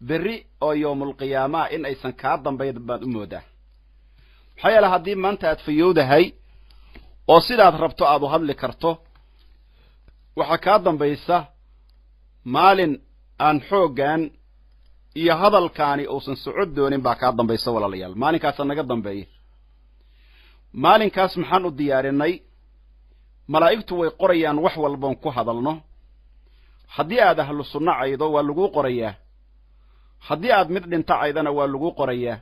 berri oo yawmul qiyaama in aysan ka dambayn baad u moodaa xayala hadii maanta aad fayowdahay oo sidaad rabto aad u hadli karto waxa ka dambaysa maalin aan xoogan iyo hadalkaani uusan socod doonin baa ka dambaysa walaalayaal maalinkaas naga dambeeyay maalinkaas maxaan u diyaarinay malaa'igtu way qorayaan wax walba ku hadalno haddii aad ahlu sunna aydo waa lagu qorayaa haddii aad mid dhinta aydana waa lagu qorayaa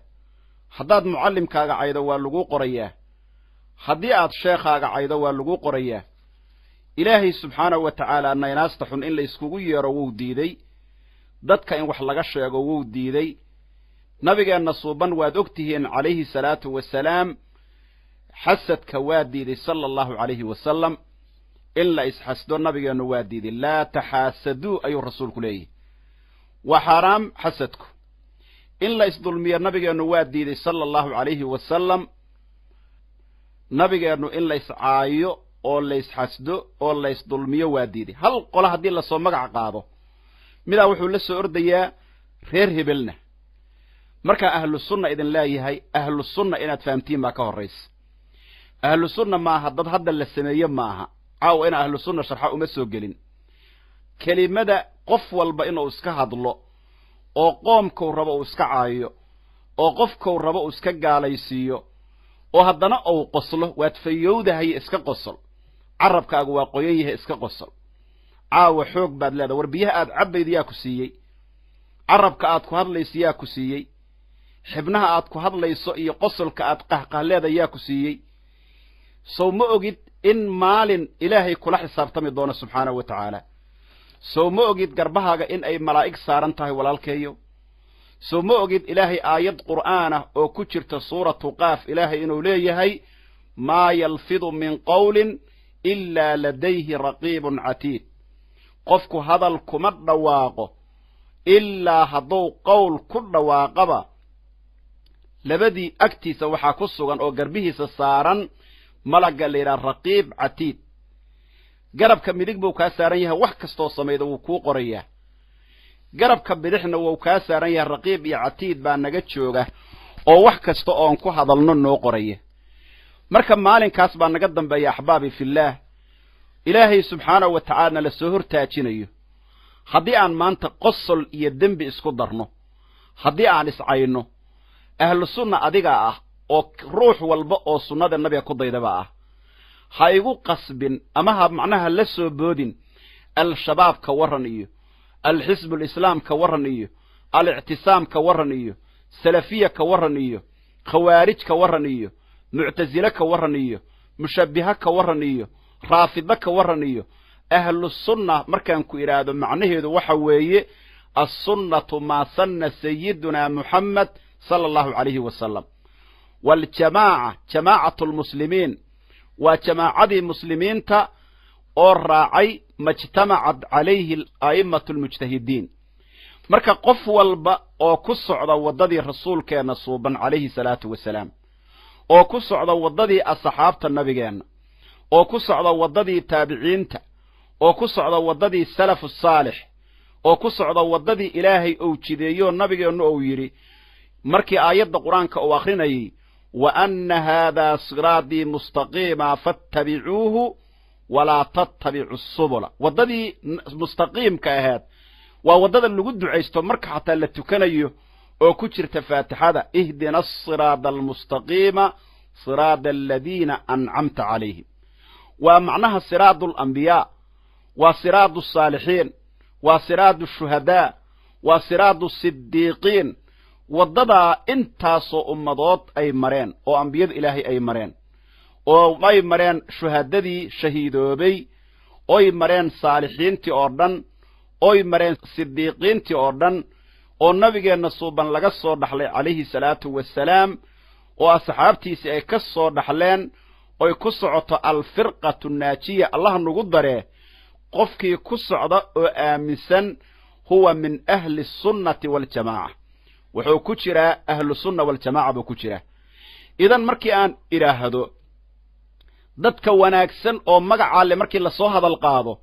haddaad muallimkaaga aydo waa lagu qorayaa haddii aad sheekhaga aydo waa lagu qorayaa ilaahay subxaanahu wa ta'aala naynaasta xun in la iskugu yeero wuu diiday dadka in wax laga sheego wuu diiday nabigeena suuban waad ogtihiin calayhi salaatu wasalaam xasadka waa diiday sallallahu alayhi wasallam illa isxasdo nabigeenu waa diiday la taxasadu ayuu rasuulku leeyahay wa haram xasadku in la isdulmiyo nabigeenu waa diiday sallallahu alayhi wasallam nabigeenu in la iscaayo oo la isxasdo oo la isdulmiyo waa diiday hal qolo hadii la soo magac qaado midaa wuxuu la soo ordayaa reer hebelna marka ahlu sunna idin leeyahay ahlu sunna inaad fahamtiin ma ka horeysa ahlu sunna ma hadad hadda la sameeyo maaha caaw in ahlu sunna sharxa uma soo gelin kelimada qof walba inuu iska hadlo oo qoomku rabo uu iska caayo oo qofku rabo uu iska gaalaysiyo oo haddana uu qoslo waad fayowdahay iska qosol carabkaagu waa qoyan yahay iska qosol caawa xoog baad leedahay warbiyaha aad cabaydiyaa ku siiyey carabka aad ku hadlayso yaa ku siiyey xibnaha aad ku hadlayso iyo qosolka aad qahqahleedayaa ku siiyey soo ma ogid in maalin ilaahay kula xisaabtami doono subxaanahu wa ta'aala soo ma ogid garbahaaga in ay malaa'ig saaran tahay walaalkeeyo soo ma ogid ilaahay aayad qur'aan ah oo ku jirta suuratu qaaf ilaahay inuu leeyahay ma yalfidu min qawlin illa ladayhi raqibun atid qofku hadal kuma dhawaaqo illaa hadduu qowl ku dhawaaqaba labadii agtiisa waxaa ku sugan oo garbihiisa saaran malaga leeyahay raqiib atid garabka midig buu ka saaran yahay wax kasto sameeyay wuu ku qorayaa garabka bidixna wuu ka saaran yahay raqiib iyo atid baa naga jooga oo wax kasto oo ku hadalno noo qoraya marka maalinkaas baa naga dambeeya ahbaabi fillah ilaahay subxaanahu wa ta'aala la soo hortaajinayo haddii aan maanta qosol iyo dembi isku darno haddii aan iscayno ahlu sunna adiga ah oo ruux walba oo sunnada nabiga ku daydaba ah ha igu qasbin ama ha macnaha la soo boodin al-shabaab ka waran iyo al-xisb al-islaam ka waran iyo al-i'tisaam ka waran iyo salafiya ka waran iyo khawaarij ka waran iyo mu'tazila ka waran iyo mushabbiha ka waran iyo raafida ka waran iyo ahlu sunna markaan ku iraado macnaheedu waxa weeye as-sunnatu ma sanna sayyiduna muhammad sallallahu alayhi wasallam wal jama'atu al-muslimin wa jama'ati musliminta oo raacay majtama'at alayhi al-a'immatu al-mujtahidin marka qof walba oo ku socda wadadii rasuulkeena suuban alayhi salatu wasalaam oo ku socda wadadii asxaabta nabigeena oo ku socda wadadii taabiciinta oo ku socda wadadii salafus saalix oo ku socda wadadii ilaahay oo jideeyo nabigeenu oo yiri markii aayada quraanka oo akhrinayay wa anna hadha sirati mustaqima fattabi'uhu wa la tattabi'us subula wadadii mustaqimka ahayd waa wadada lagu duceysto marka xataa la tukanayo oo ku jirta faatixada ihdinas siratal mustaqima siratal ladina an'amta alayhim wa macnaha siratul anbiya wa siratus salihin wa siratus shuhada wa siratus siddiqin wadada intaasoo ummadood ay mareen oo anbiyada ilaahay ay mareen oo ay mareen shuhadadii shahiidoobay oo ay mareen saalixiintii oo dhan oo ay mareen siddiqiintii oo dhan oo nabigeena suuban laga soo dhaxlay calayhi salaatu wassalaam oo asxaabtiisi ay ka soo dhaxleen oo ku socoto al-firqatu naajiya allah nagu dare qofkii ku socda oo aaminsan huwa min ahli sunnati wal jamaa wuxuu ku jira ahlu sunna wal jamaa buu ku jira idan markii aan iraahdo dadka wanaagsan oo magaca le markii la soo hadal qaado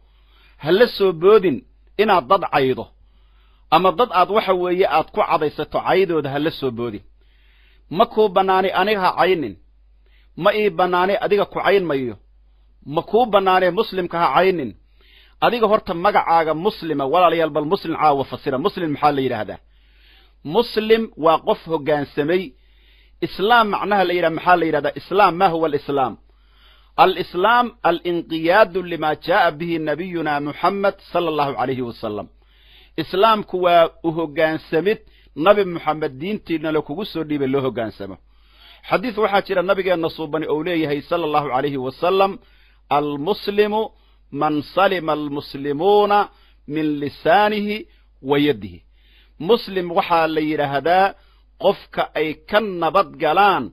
hal soo boodin inaad dad caydo ama dad aad waxa weeye aad ku cadaysato caydooda ha la soo boodi ma kuu bannaanay aniga ha caynin ma ii bannaanay adiga ku cayn mayo ma kuu bannaanay muslimka ha caynin adiga horta magacaaga muslima walaalayaal bal muslim caawa fasira muslim maxaa la yidhaahdaa muslim waa qof hoggaansamay islaam macnaha la yidhaha maxaa la yidhahdaa islaam ma huwa alislaam alislaam alinqiyaadu lima jaa'a bihi nabiyuna muxamed sala allahu calayhi wasalam islaamku waa u hoggaansamid nabi moxamed diintiina la kugu soo dhiibay loo hoggaansamo xadiis waxaa jira nabigeenna suubani ou leeyahay sala allahu calayhi wasalam almuslimu man salima almuslimuuna min lisaanihi wa yadihi muslim waxaa la yidhaahdaa qofka ay ka nabad galaan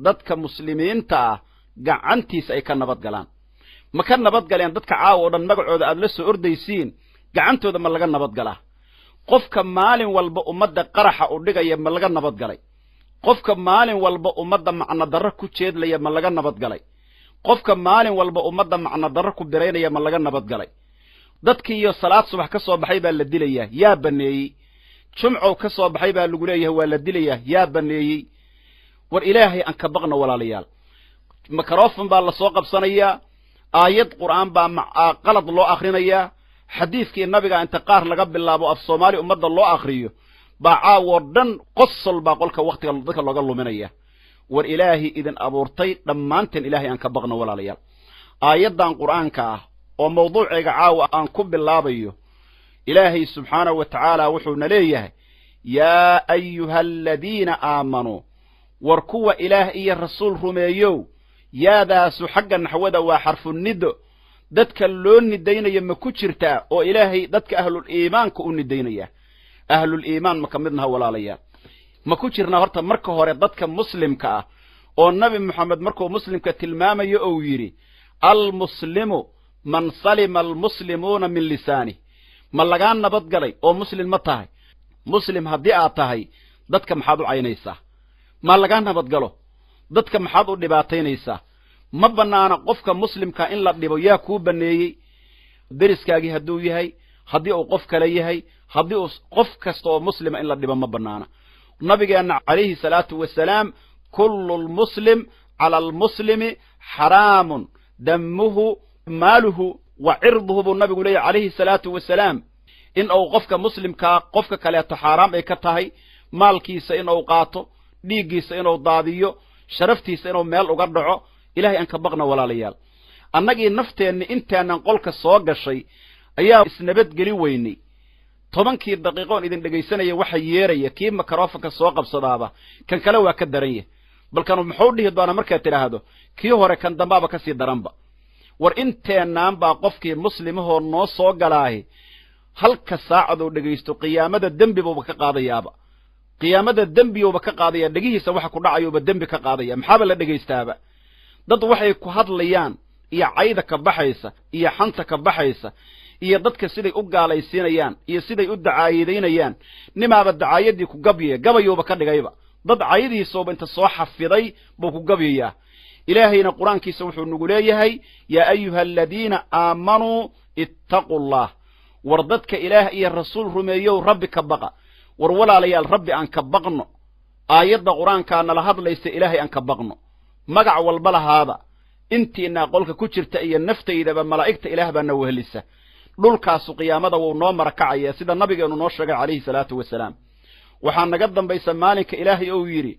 dadka muslimiinta ah gacantiisa ay ka nabad galaan ma ka nabad galeen dadka caawa oo dhan magacooda aad la soo ordaysiin gacantooda ma laga nabad galaa qofka maalin walba ummadda qaraxa u dhigaya ma laga nabad galay qofka maalin walba ummadda macno darro ku jeedlaya ma laga nabad galay qofka maalin walba ummadda macno darro ku biraynaya ma laga nabad galay dadkii iyo salaad subax ka soo baxay baa la dilayaa yaa baneeyey jumcow ka soo baxay baa lagu leeyahay waa la dilayaa yaa baneeyey war ilaahay aan ka baqno walaalayaal mikrofon baa la soo qabsanayaa aayad qur'aan baa qalad loo akhrinayaa xadiiskii nabiga inta qaar laga bilaabo af Soomaali ummadda loo akhriyo baa caawo dhan qosol baa qolka waqtiga dadka looga luminaya war ilaahi idin abuurtay dhammaanteen ilaahay aan ka baqno walaalayaal aayadan qur'aanka ah oo mawduuciga caawa aan ku bilaabayo ilaahay subxaanahu wa ta'aala wuxuu na leeyahay yaa ayyuhalladina aamanu war kuwa ilaah iyo rasuul rumeeyo yaadaasu xagga naxwada waa xarfu nido dadka loo nidaynayo ma ku jirtaa oo ilaahay dadka ahlul iimaanka u nidaynaya ahlul iimaan ma kamidnaha walaalayaal ma ku jirna horta marka hore dadka muslimka ah oo nabi maxamed markuu muslimka tilmaamayo oo yiri al muslimu man salima al muslimuna min lisani ma laga nabad galay oo muslim ma tahay muslim haddii aad tahay dadka maxaad u caynaysaa ma laga nabad galo dadka maxaad u dhibaataynaysaa ma banaana qofka muslimka in la dhibo yaa kuu baneeyey deriskaagii hadduu yahay haddii uu qof kale yahay haddii uu qof kasta oo muslima in la dhibo ma banaana nabigeena calayhi salaatu wasalaam kullu lmuslim cala almuslimi xaraamun damuhu maaluhu wa cirduhu buu nabigu leeyahy calayhi salaatu wasalaam in uu qofka muslimkaa qofka kaleeto xaaraam ay ka tahay maalkiisa in uu qaato dhiiggiisa inuu daadiyo sharaftiisa inuu meel uga dhaco ilaahay aan ka baqna walaalayaal annagii nafteenni intaanan qolka soo gashay ayaa isnabadgeli weynay 10 daqiiqoon idin dhegaysanaya waxa yeeraya kii mikrofonka soo qabsadaaba kan kale waa ka daran yahay balkan muxuu dhihi doonaa markaad tiraahdo kii hore kan dambaaba ka sii daranba war inteenaan baa qofkii muslimahoo noo soo galaahay halka saacadoo dhegaysto qiyaamada dembi buuba ka qaadayaaba qiyaamada dembiyuuba ka qaadaya dhegihiisa waxa ku dhacayuuba dembi ka qaadaya maxaaba la dhegaystaaba dad waxay ku hadlayaan iyo cayda ka baxaysa iyo xanta ka baxaysa iyo dadka siday u gaalaysiinayaan iyo siday u dacaayidaynayaan nimaaba dacaayadii ku gabayuuba ka dhigayba dad cayadiisooba inta soo xafiday buu ku gabayaa ilaahayna quraankiisa wuxuu nagu leeyahay yaa ayyuhalladina aamanuu ittaqullah war dadka ilaah iyo rasuul rumeeyow rabbi ka baqa war walaalayaal rabbi aan ka baqno aayadda quraankaana la hadlaysa ilaahay aan ka baqno magac walba lahaada intiina qolka ku jirta iyo naftaydaba malaa'igta ilaah baa na wehelisa dhulkaas qiyaamada wuu noo marakacaya sida nabigeenu noo sheegay calayhi salaatu wasalaam waxaa naga dambaysa maalinka ilaahay oo yiri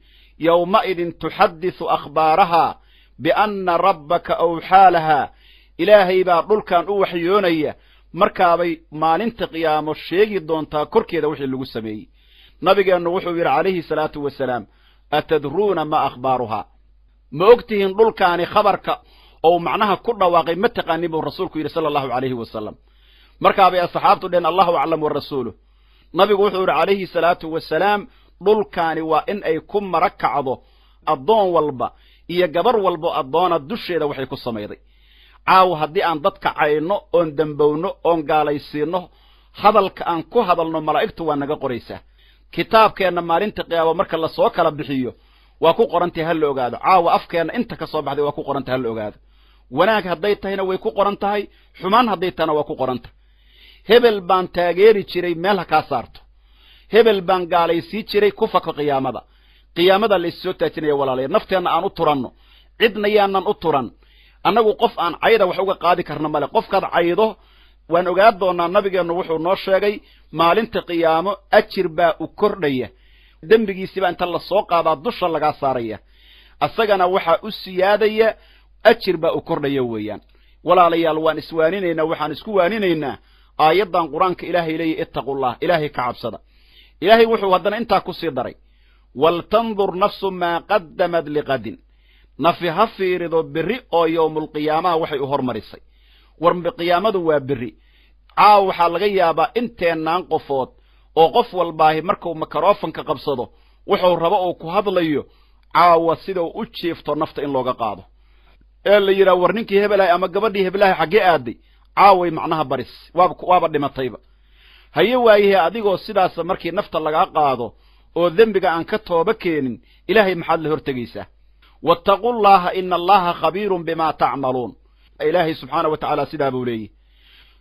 yawma idin tuhaddithu akhbaaraha bianna rabbaka awxaalaha ilaahay baa dhulkan u waxyoonaya markaabay maalinta qiyaamo sheegi doontaa korkeeda wixii lagu sameeyey nabigeenu wuxuu yiri calayhi salaatu wasalaam atadruuna ma akhbaaruha ma ogtihiin dhulkaani khabarka oo macnaha ku dhawaaqay ma taqaani buu rasuulku yiri sallallahu alayhi wasallam markaabay asxaabtu dheen Allahu a'lam wa rasuuluhu nabigu wuxuu yiri calayhi salaatu wasalaam dhulkaani waa in ay ku marakacdo adoon walba iyo gabar walba adoona dusheeda waxay ku sameeyday caaw haddii aan dadka cayno oon dambowno oon gaalaysiino hadalka aan ku hadalno malaa'igtu waa naga qoraysaa kitaabkeena maalinta qiyaamo marka la soo kala bixiyo waa ku qorantay hal ogaado caawa afkeena inta ka soo baxday waa ku qorantay hal ogaado wanaag hadday tahayna way ku qoran tahay xumaan hadday tahayna waa ku qoranta hebel baan taageeri jiray meel ha ka saarto hebel baan gaalaysii jiray ku fako qiyaamada la soo taajinaya walaalayaal nafteena aan u turanno cidna yaanan u turan annagu qof aan cayda wax uga qaadi karna male qofkaad caydo waan ogaan doonaa nabigeenu wuxuu noo sheegay maalinta qiyaamo ajir baa u kordhaya dembigiisiba inta la soo qaadaa dusha laga saaraya asagana waxa u siyaadaya ajir baa u kordhaya weeyaan walaalayaal waan iswaaninaynaa waxaan isku waaninaynaa aayadan quraanka ilaahay leeyahay ittaqullah ilaahay ka cabsada ilaahay wuxuu hadana inta ku sii daray wal tanzur nafsu ma qaddamat liqadin nafiha fiirido biri oo yawmul qiyaamaha waxay u hormarisay war qiyaamadu waa biri waxa laga yaabaa inteenaan qofood oo qof walbaahi markuu makrofanka qabsado wuxuu rabo oo ku hadlayo sida u jiifto nafta in looga qaado ee la yiraahdo war ninkii hebelahay ama gabadhii hebelahay xagee aaday caaway macnaha baris waaba dhimatayba haye waayahay adigoo sidaas markii nafta laga qaado oo dambiga aan ka tooba keenin ilaahay maxaad la hortagaysaa wattaqullaha inna allaha khabiirun bima ta'malun ilaahay subhanahu wa ta'ala sidaa buu leeyahay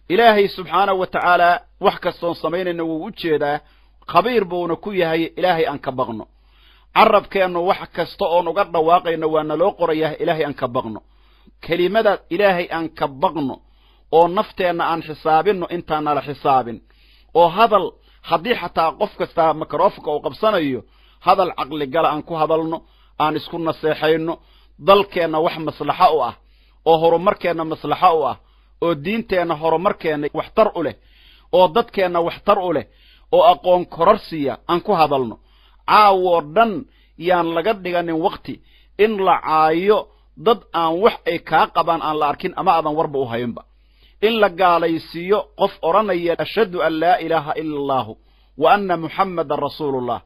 ilaahay subhanahu wa ta'ala wax kastoon samaynayna wuu u jeedaa khabiir buuna ku yahay ilaahay aan ka baqno carabkeenu wax kasto oo uga dhawaaqayna waana loo qorayaa ilaahay aan ka baqno kelimada ilaahay aan ka baqno oo nafteena aan xisaabino intaan la xisaabin oo hadal haddii xataa qof kasta makrofanka uu qabsanayo hadal aqli gal aan ku hadalno aan isku naseexayno dalkeena wax maslaxa u ah oo horumarkeena maslaxa u ah oo diinteena horumarkeena waxtar u leh oo dadkeena waxtar u leh oo aqoon kororsiya aan ku hadalno caawo dhan yaan laga dhiganin waqti in la caayo dad aan wax ay ka qabaan aan la arkin ama aadan warba u hayinba in la gaalaysiyo qof oranaya ashhadu an la ilaha illa allah wa anna muhammadar rasuulullah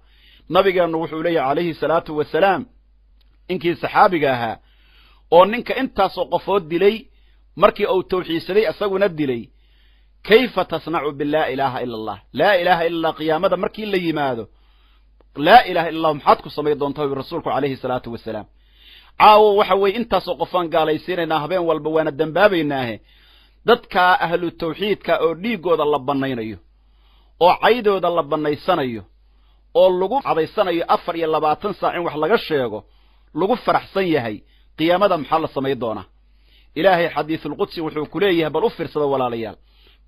nabigeenu wuxuu leeyahay alayhi salatu wasalaam inkii saxaabiga ahaa oo ninka intaas oo qofood dilay markii uu tawxiisaday asaguna dilay kayfa tasna'u billahi ilaha illa allah la ilaha illa qiyamada markii la yimaado la ilaha illa allah maxaad ku sameey doontaa rasuulku alayhi salatu wasalaam waxa way intaas oo qofan gaalaysiinayna habeen walba waana dambaabaynaa dadka ahlu tawxiidka oo dhiigooda la banaynayo oo caydooda la banaysanayo oo lagu cadaysanayo 24 saac in wax laga sheego lagu faraxsan yahay qiyaamada maxaa la sameey doona ilaahay xadiithul qudsi wuxuu ku leeyahay bal u fiirsado walaalayaal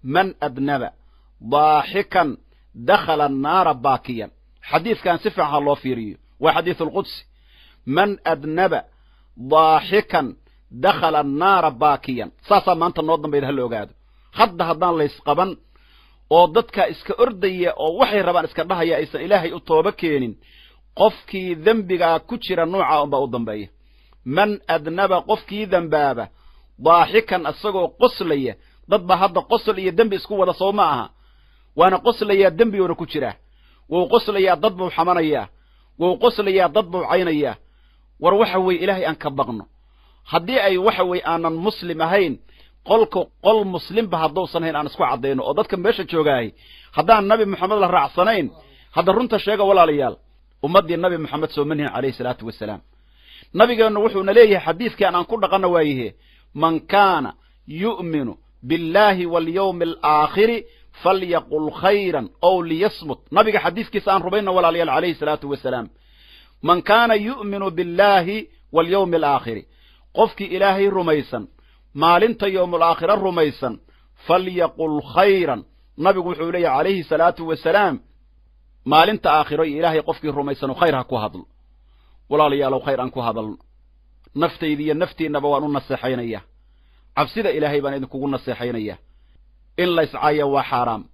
man adnaba daahikan dakhala an-nar baakiyan xadiiskan si fiican loo fiiriyo waa xadiithul qudsi man adnaba daahikan dakhala an-nar baakiyan saasa maanta noo dambeeyay hal ogaado haddaan la isqaban oo dadka iska ordaya oo waxay rabaan iska dhahaya aysan ilaahay u tooba keenin qofkii dambiga ku jira nooca u dambeeya man adnaba qofkii dambaaba daahikan asagoo qoslaya dadba hadda qosl iyo dambi isku wada soo ma aha waana qoslaya dambi oo ku jira wuu qoslaya dad buu xamanaya wuu qoslaya dad buu caynaya war waxa way ilaahay aan ka baqno haddii ay waxa way aanan muslim ahayn qol muslim ba haddoosan hayn aan isku cadeyno oo dadka meesha joogay haddaan nabi maxamed la raacsanayn hadda runta sheega walaalayaal ummadii nabi maxamed soo manhin alayhi salatu wasalaam nabigeenu wuxuu na leeyahay xadiiskan aan ku dhaqano waayahay man kana yu'minu billahi wal yawmil aakhir falyaqul khayran aw liyasmut nabiga xadiiskiisa aan rubayna walaalayaal alayhi salatu wasalaam man kana yu'minu billahi wal yawmil aakhir qofki ilaahay rumaysan maalinta yawmul aakhir rumaysan falyaqul khayran nabigu wuxuu leeyahay alayhi salatu wasalaam maalinta aakhiro ilaahay qofki rumaysan khayr ha ku hadlo walaalayaal khayr aan ku hadalno naftaydiya naftiinaba waan u naseexaynaya cabsida ilaahay baan idinku naseexaynaya in la iscaayo waa xaraam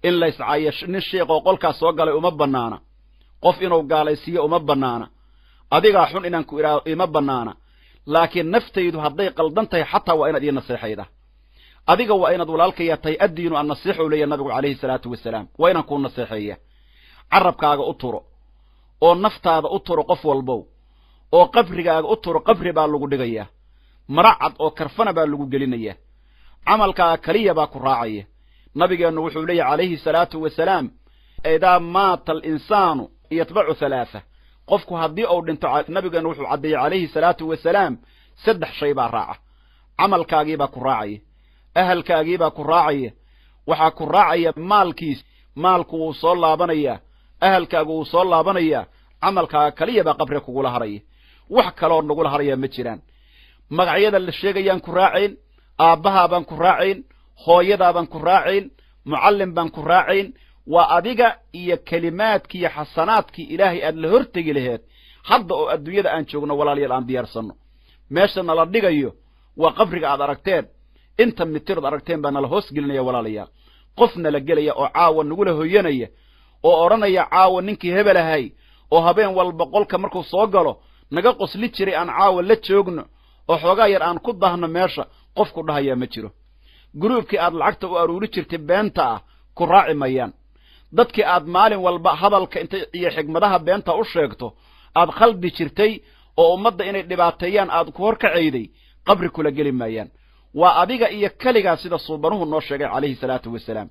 in la iscaayo nin sheekh oo qolkaas soo galay uma banaana qof inuu gaalaysiyo uma banaana adiga xun inaan ku iraado ima banaana laakiin naftaydu hadday qaldan tahay xataa waa inaad ii naseexayda adiga waa inaad walaalkaya tahay adiinu an nasiixo leeyahay nabigu alayhi salatu wasalaam waa inaan ku naseexeeya carabkaaga u turo oo naftaada u turo qof walbow oo qabrigaaga u turo qabri baa lagu dhigaya maracad oo karfana baa lagu gelinaya camalkaaga kaliya baa ku raacaya nabigeenu wuxuu leeyahay alayhi salatu wasalaam idaa maata al-insaanu yatbacu thalatha qofku haddii uu dhinto nabigeenu wuxuu cadeeyay alayhi salatu wasalaam 3 shay baa raaca camalkaagii baa ku raacaya ahalkaagii baa ku raacaya waxa ku raacaya maalkiis maalku uu soo laabanaya ahalkaagu uu soo laabanaya camalkaaga kaliya baa qabriga kugula haraya wax kaloo nagula haraya ma jiraan magacyada la sheegayaan ku raacayn aabbahaa baan ku raacayn hooyadaa baan ku raacayn mucallim baan ku raacayn waa adiga iyo kelimaadkii iyo xasanaadkii ilaahay aad la hortegi laheed hadda oo adduunyada aan joogno walaalayaal aan diyaarsanno meesha nala dhigayo waa qabriga aad aragteen inta mitirad aragteen baa nala hoos gelinaya walaalayaal qof nala gelaya oo caawa nagula hoyanaya oo odhanaya caawa ninkii hebel ahay oo habeen walba qolka markuu soo galo naga qosli jiray aan caawa la joogno oo xoogaa yar aan ku dahno meesha qofku dhahayaa ma jiro gruubkii aad lacagta u aruuri jirtay beenta ah ku raaci mayaan dadkii aad maalin walba hadalka inta iyo xigmadaha beenta u sheegto aad khaldi jirtay oo ummadda inay dhibaateeyaan aad ku horkacayday qabri kula geli maayaan waa adiga iyo kaligaa sida suubanuhu noo sheegay calayhi salaatu wasalaam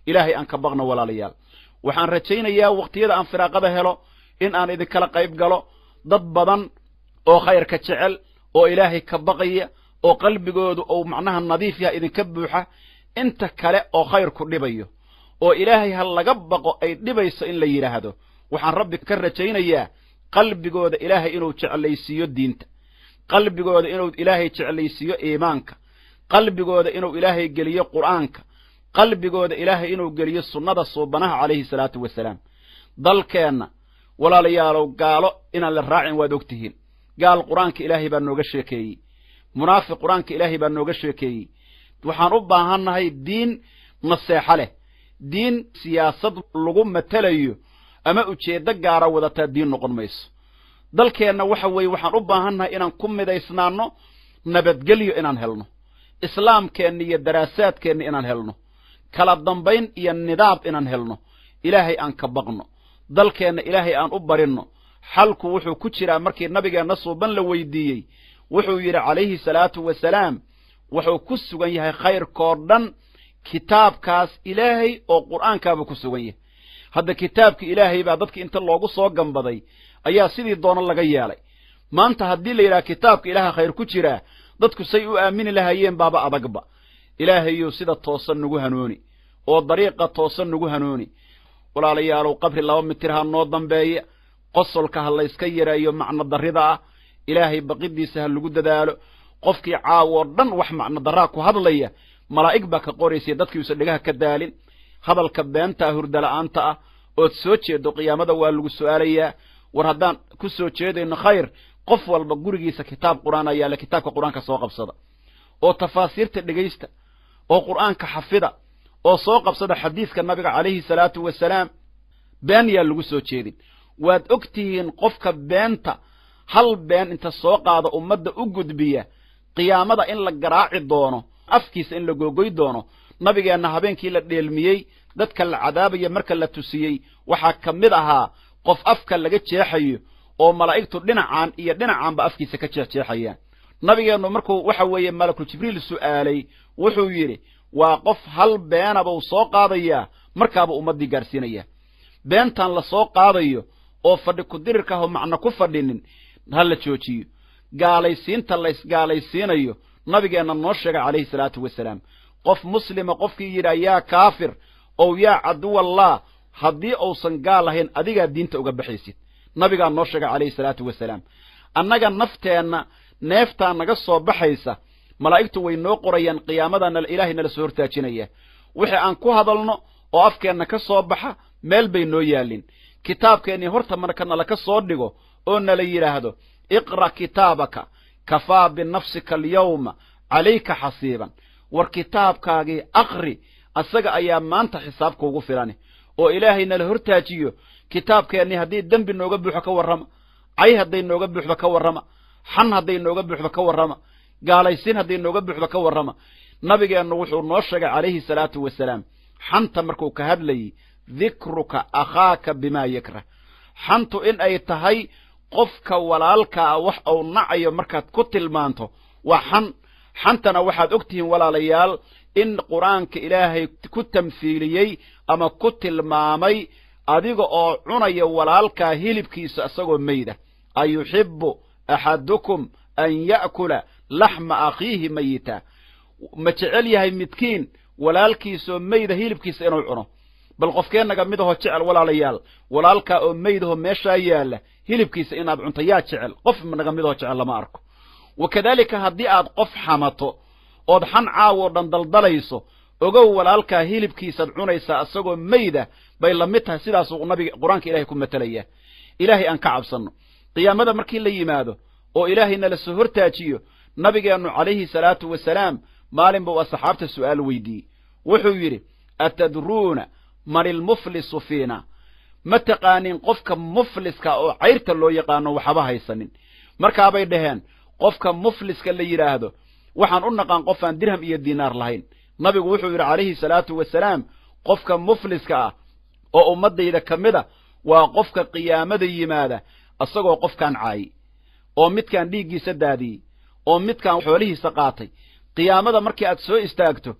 ilaahay aan ka baqno walaalayaal waxaan rajaynayaa waqtiyada aan firaaqada helo in aan idinkala qayb galo dad badan oo khayrka jecel oo ilaahay ka baqaya oo qalbigoodu uu macnaha nadiif yahay idinka buuxa inta kale oo khayrku dhibayo oo ilaahay ha laga baqo ay dhibayso in la yidhaahdo waxaan rabbi ka rajaynayaa qalbigooda ilaahay inuu jeclaysiiyo diinta qalbigooda inuu ilaahay jeclaysiiyo iimaanka qalbigooda inuu ilaahay geliyo qur'aanka qalbigooda ilaahay inuu geliyo sunnada suubanaha calayhi salaatu wasalaam dalkeenna walaalayaalow gaalo inaan la raacin waad ogtihiin gaal qur'aanka ilaahay baa nooga sheekeeyey munaafiq qur'aanka ilaahay baa nooga sheekeeyey waxaan u baahannahay diin naseexo leh diin siyaasad lagu matalayo ama ujeeddo gaara wadataa diin noqon mayso dalkeenna waxa weeye waxaan u baahannahay inaan ku midaysnaanno nabadgelyo inaan helno islaamkeenna iyo daraasaadkeenna inaan helno kala dambayn iyo nidaam inaan helno ilaahay aan ka baqno dalkeenna ilaahay aan u barinno xalku wuxuu ku jiraa markii nabigeenna suuban la weydiiyey wuxuu yidhi calayhi salaatu wasalaam wuxuu ku sugan yahay khayrkoo dhan kitaabkaas ilaahay oo qur'aankaabuu ku sugan yahay hadda kitaabka ilaahay baa dadki inta loogu soo gambaday ayaa sidii doono laga yeelay maanta haddii la yidhaha kitaabka ilaaha khayr ku jiraa dadku say u aamini lahaayeen baaba adagba ilaahayow sida toosan nagu hanuuni oo dariiqa toosan nagu hanuuni walaalayaalow qabri 2 mitir ha noo dambeeya qosolka ha layska yareeyo macno darrida ah ilaahay baqidiisa ha lagu dadaalo qofkii caawo dhan wax macno darraa ku hadlaya malaa'ig baa ka qoraysay dadkii uusan dhigaha ka daalin hadalka beenta hurda la'aanta ah ood soo jeedo qiyaamada waa lagu su'aalayaa war haddaan ku soo jeedayno khayr qof walba gurigiisa kitaab qur'aan ayaa la kitaabka qur'aanka soo qabsada oo tafaasiirta dhegaysta oo qur'aanka xafida oo soo qabsada xadiiska nabiga calayhi salaatu wasalaam been yaa lagu soo jeedin waad ogtihiin qofka beenta hal been inta soo qaada ummadda u gudbiya qiyaamada in la garaaci doono afkiisa in la googoy doono nabigeenna habeenkii la dheelmiyey dadka la cadaabaya marka la tusiyey waxaa ka mid ahaa qof afka laga jeexayo oo malaa'igtu dhinacaan iyo dhinacaanba afkiisa ka jeexjeexayaan nabigeennu markuu waxa weeye malakul jibriil su'aalay wuxuu yidhi waa qof hal beenaba uu soo qaadayaa markaaba ummaddii gaarsiinaya beentan la soo qaadayo oo fadhi ku-dirirka ahoo macno ku fadhinin ha la joojiyo gaalaysiinta la isgaalaysiinayo nabigeenna noo sheegay calayhi salaatu wasalaam qof muslima qofkii yidhaa yaa kaafir ow yaa caduwallah haddii uusan gaal ahayn adigaa diinta uga baxaysid nabigaa noo sheegay calayhi salaatu wasalaam annaga nafteenna neeftaa naga soo baxaysa malaa'igtu way noo qorayaan qiyaamadaana ilaahay nala soo hortaajinaya wixii aan ku hadalno oo afkeenna ka soo baxa meel bay noo yaallin kitaabkeennii horta marka nala ka soo dhigo oo nala yidhaahdo iqra' kitaabaka kafaa binafsika alyawma calayka xasiiban war kitaabkaagii aqri asaga ayaa maanta xisaabkuugu filani oo ilaahay nala hortaajiyo kitaabkeennii haddii dembi nooga buuxo ka warrama cay hadday nooga buuxdo ka warrama xan hadday nooga buuxdo ka warrama gaalaysiin hadday nooga buuxdo ka warrama nabigeennu wuxuu noo sheegay calayhi salaatu wasalaam xanta markuu ka hadlayey dikruka akhaaka bimaa yakrah xantu in ay tahay qofka walaalkaa wax uu nacayo markaad ku tilmaanto waa xantana waxaad og tihiin walaalayaal in qur'aanka ilaahay ku tamhiiliyey ama ku tilmaamay adiga oo cunaya walaalkaa hilibkiisa isagoo mayda ayuxibbu axadukum an ya'kula laxma akhiihi mayita ma jecel yahay midkiin walaalkiisoo mayda hilibkiisa inuu cuno bal qofkeen naga mid ahoo jecel walaalayaal walaalkaa oo meydahoo meeshaa yaalla hilibkiisa inaad cunto yaa jecel qof naga mid ahoo jecel lama arko wakadaalika haddii aad qof xamato ood xan caawoo dhan daldalayso ogow walaalkaa hilibkiisaad cunaysaa isagoo meyda bay la mid tahay sidaasuu nabiga qur-aanka ilahay ku matalaya ilaahay aan ka cabsanno qiyaamada markii la yimaado oo ilaahay nala soo hortaajiyo nabigeennu calayhi salaatu wasalaam maalin buu asxaabta su'aal weydiiyey wuxuu yidhi atadruuna man ilmuflisu fiina ma taqaanin qofka mufliska oo cayrta loo yaqaano waxba haysanin markaabay dhaheen qofka mufliska la yidhaahdo waxaan u naqaan qof aan dirham iyo diinaar lahayn nabigu wuxuu yidhi calayhi salaatu wasalaam qofka mufliska ah oo ummaddayda ka mid a waa qofka qiyaamada yimaada isagoo qofkaan caayi oo midkaan dhiiggiisa daadiyey oo midkaan xoolihiisa qaatay qiyaamada markii aad soo istaagto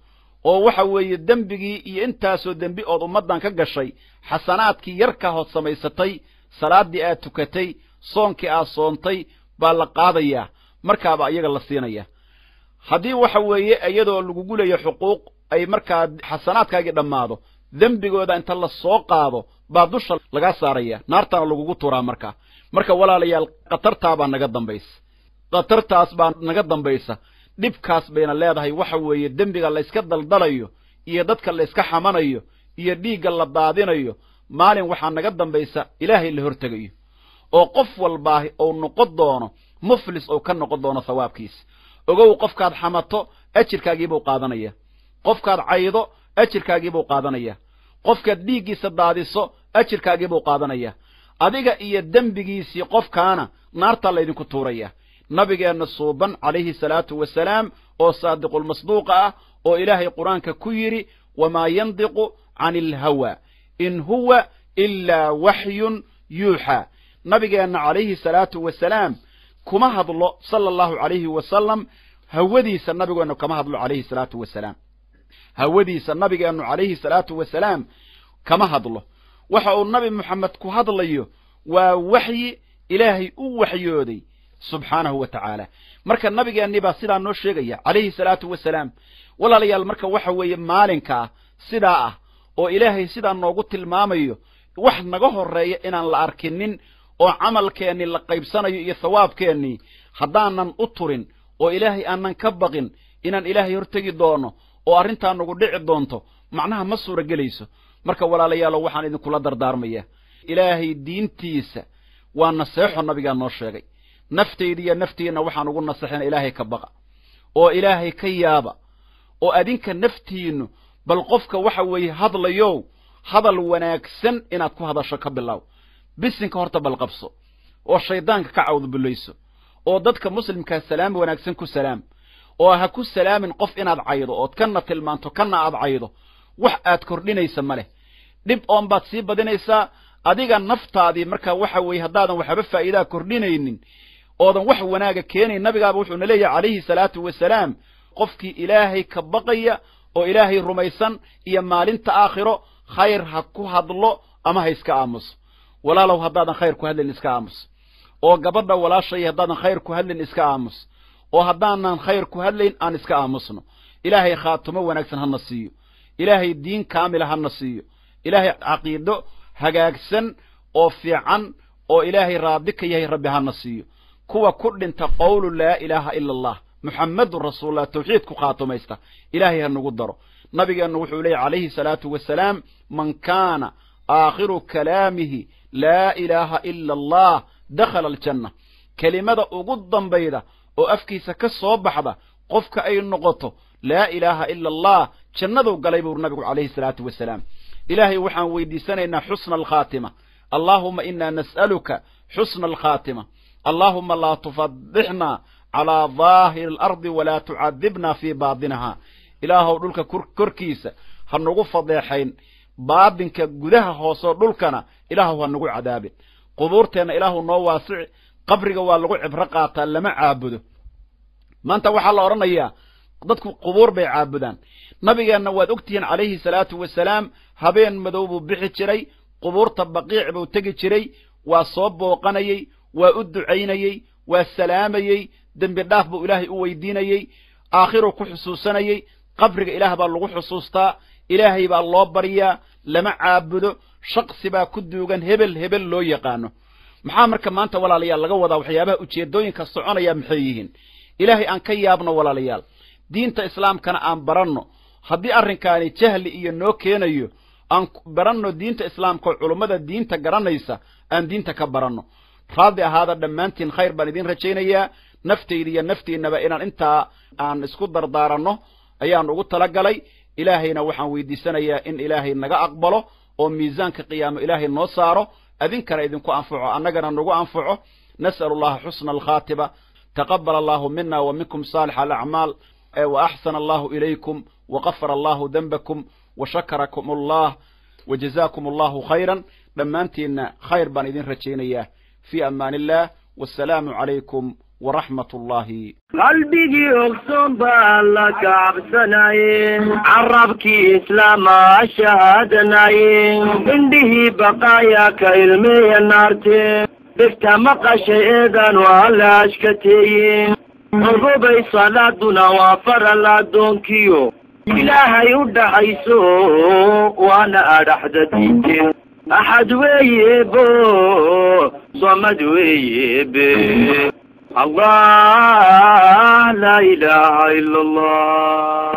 oo waxa weeye dembigii iyo intaasoo dembi ood ummaddan ka gashay xasanaadkii yarka hood samaysatay salaaddii aad tukatay soonkii aad soontay baa la qaadayaa markaaba iyaga la siinaya haddii waxa weeye iyadoo lagugu leeyo xuquuq ay markaa xasanaadkaagii dhammaado dembigooda inta la soo qaado baa dusha lagaa saaraya naartaana lagugu turaa marka walaalayaal khatartaabaa naga dambaysa khatartaas baa naga dambaysa dhibkaas bayna leedahay waxa weeye dembiga la iska daldalayo iyo dadka la iska xamanayo iyo dhiigga la daadinayo maalin waxaa naga dambaysa ilaahay la hortegayo oo qof walbaahi ou noqon doono muflis ou ka noqon doono thawaabkiisa ogow qofkaad xamato ajirkaagiibuu qaadanaya qofkaad caydo ajirkaagiibuu qaadanaya qofkaad dhiiggiisa daadiso ajirkaagiibuu qaadanaya adiga iyo dembigiisii qofkaana naartaa laydinku tuuraya nabigeenna suuban calayhi salaatu wasalaam oo saadiqulmasduuqa ah oo ilaahay qur-aanka ku yidhi wamaa yandiqu cani ilhawa in huwa ilaa waxyun yuuxaa nabigeenna calayhi salaatu wasalaam kuma hadlo sala allahu calayhi wasalam hawadiisa nabigeennu kama hadlo calayhi salaatu wasalaam hawadiisa nabigeennu calayhi salaatu wasalaam kama hadlo waxa uu nabi moxamed ku hadlayo waa waxyi ilaahay u waxyooday subxaanahu wa tacaala marka nabigeenni baa sidaa noo sheegaya calayhi salaatu wasalaam walaalayaal marka waxa weeye maalinkaa sidaa ah oo ilaahay sidaa noogu tilmaamayo wax naga horreeya inaan la arkinin oo camalkeennii la qaybsanayo iyo thawaabkeennii haddaanan u turin oo ilaahay aanan ka baqin inaan ilaahay hortegi doono oo arrintaa nagu dhici doonto macnaha ma suura gelayso marka walaalayaalo waxaan idinkula dardaarmaya ilaahay diintiisa waa naseexo nabigaa noo sheegay naftayda iyo naftiinna waxaan ugu naseexina ilaahay ka baqa oo ilaahay ka yaaba oo adinka naftiinnu bal qofka waxa weeye hadlayow hadal wanaagsan inaad ku hadasho ka bilow bisinka horta bal qabso oo shaydaanka ka cawdbulayso oo dadka muslimkaa salaam wanaagsan ku salaam oo ha ku salaamin qof inaad caydo ood kana tilmaanto kana aad caydo wax aad kordhinaysa ma leh dhib oon baad sii badinaysaa adiga naftaadii markaa waxa weeye haddaadan waxba faa'iidaa kordhinaynin oodan wax wanaaga keenayn nabigaaba wuxuuna leeyahay calayhi salaatu wasalaam qofkii ilaahay ka baqaya oo ilaahay rumaysan iyo maalinta aakhiro khayr ha ku hadlo ama ha iska aamuso walaalow haddaadan khayr ku hadlin iska aamus oo gabadha walaashay haddaadan khayr ku hadlin iska aamus oo haddaanan khayr ku hadlayn aan iska aamusno ilaahay khaatumo wanaagsan hana siiyo ilaahay diin kaamila hana siiyo ilaahay caqiido hagaagsan oo fiican oo ilaahay raadi ka yahay rabbi hana siiyo kuwa ku dhinta qowlu laa ilaaha ila allah muxammadun rasuulullah tawxiid ku khaatumaysta ilaahay ha nagu daro nabigeennu wuxuu leeyahy calayhi salaatu wasalaam man kaana aakhiru kalaamihi laa ilaaha ila allah dakhala aljanna kelimada ugu dambayda oo afkiisa ka soo baxda qofka ay noqoto laa ilaaha ila allah jannaduu galay buu nabigu calayhi salaatu wasalaam ilaahay waxaan weydiisanaynaa xusna alkhaatima allaahuma inaa nas'aluka xusna alkhaatima allaahuma laa tufadixna calaa daahiri alardi walaa tucadibna fii baadinaha ilaahow dhulka korkiisa ha nagu fadeexayn baadinka gudaha hoosoo dhulkana ilaahow ha nagu cadaabin qubuurteenna ilaahu noo waasici qabriga waa lagu cibro qaataa lama caabudo maanta waxaa la odhanayaa dadku qubuur bay caabudaan nabigeenna waad ogtihiin calayhi salaatu wasalaam habeen madow buu bixi jiray qubuurta baqiic buu tegi jiray waa soo booqanayey waa u ducaynayey waa salaamayey dembi dhaaf buu ilaahay u weydiinayey aakhiruu ku xusuusanayey qabriga ilaah baa lagu xusuustaa ilaahay baa loo baryaa lama caabudo shaqsi baa ku duugan hebel loo yaqaano maxaa marka maanta walaalayaal laga wadaa waxyaabaha ujeedooyinka soconaya maxay yihiin ilaahay aan ka yaabno walaalayaal diinta islaamkana aan baranno haddii arrinkaani jahli iyo noo keenayo aan baranno diinta islaamka culummada diinta garanaysa aan diinta ka baranno raadi ahaada dhammaantiin khayr baan idin rajaynayaa naftayda iyo naftiinaba inaan intaa aan isku dardaaranno ayaan ugu talagalay ilaahayna waxaan weydiisanayaa in ilaahay naga aqbalo oo miisaanka qiyaamo ilaahay noo saaro adinkana idinku anfaco annagana nagu anfaco nas'alu allaha xusna alkhaatiba taqabbala allahu mina wa minkum saalix alacmaal wa axsana allahu ilaykum وغفر الله ذنبكم وشكركم الله وجزاكم الله خيرا دمانتين خير بان إذن رجينيا في أمان الله والسلام عليكم ورحمة الله قلبي يقسم بالك عبسناي عربك إسلام شهادناي عنده بقاياك علمي النارتي بفتمق شيئا وعلى أشكتي رغبي صلاتنا وفر الله دونكيو إلهي ودحيسو وانا أرحدتي أحد ويبو صمد ويبي الله لا إله إلا الله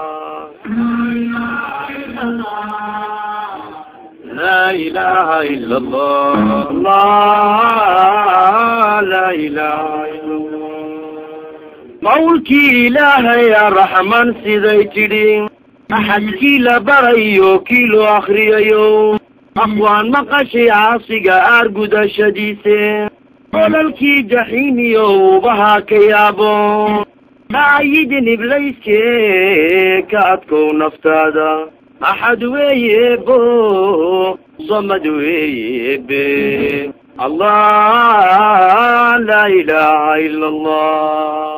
لا إله إلا الله الله لا إله إلا الله مولكي إلهي يا رحمن سيديتي أحد كيلا بريو كيلو أخريو أخوان مقاشي عاصق أرقود شديسي قولالكي جحيميو بها كيابو عايدني بليسكي كاتكو نفتادا أحد ويبو صمد ويبي الله لا إله إلا الله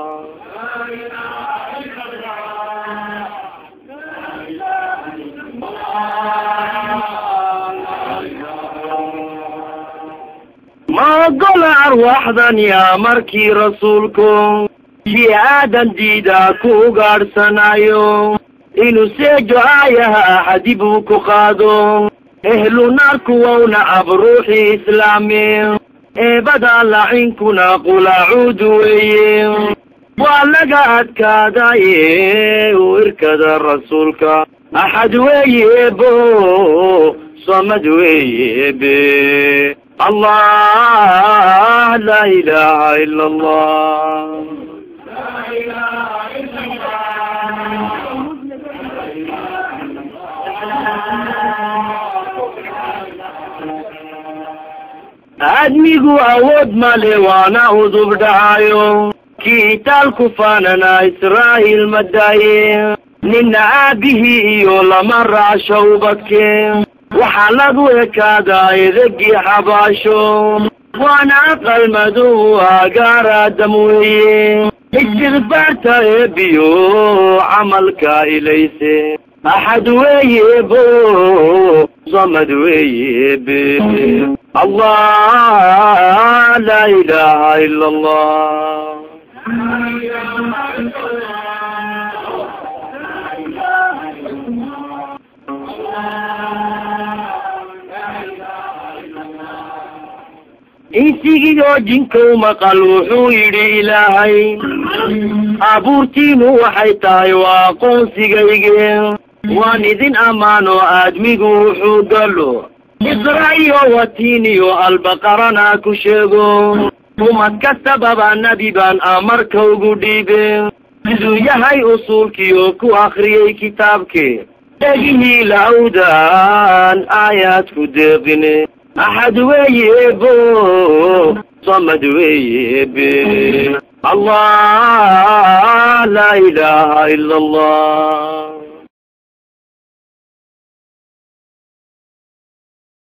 ما قل أرواح يا مركي رسولكم جهادا ديداكو قارسنايو إنو سيجو آيها حديبوكو قادو اهلو ناركو وونا بروحي إسلامي بدا لعنكنا قل أعودوا وعلقات كاداي وإركد رسولك أحد ويبو صمد ويبي الله لا إله إلا الله لا إله إلا الله أدميقو أود مالي وانا أذب دعايو كيتال كفاننا إسرائيل مدايين نين عابه يولا مرة شوبك وحلقو يكادا يذقي حباشو وانا أقل مدوها قارا دموي استغفرت يبيو عملك إليسي أحد ويبو صمد ويبي الله لا إله إلا الله insigiyoo jinkow maqal wuxuu yidhi ilaahay abuurtiinu waxay tahay waa aqoonsigaygeen waan idin ammaano aadmigu wuxuu galo israa'iyo watiiniyo albaqarana ku sheego umad kastababa nebi baan amarka ugu dhiibe siduu yahay usuulkiyo ku akhriyey kitaabkii dhegihii la'awdaan aayaad ku deeqine أحد ويبو صمد ويبي الله لا إله إلا الله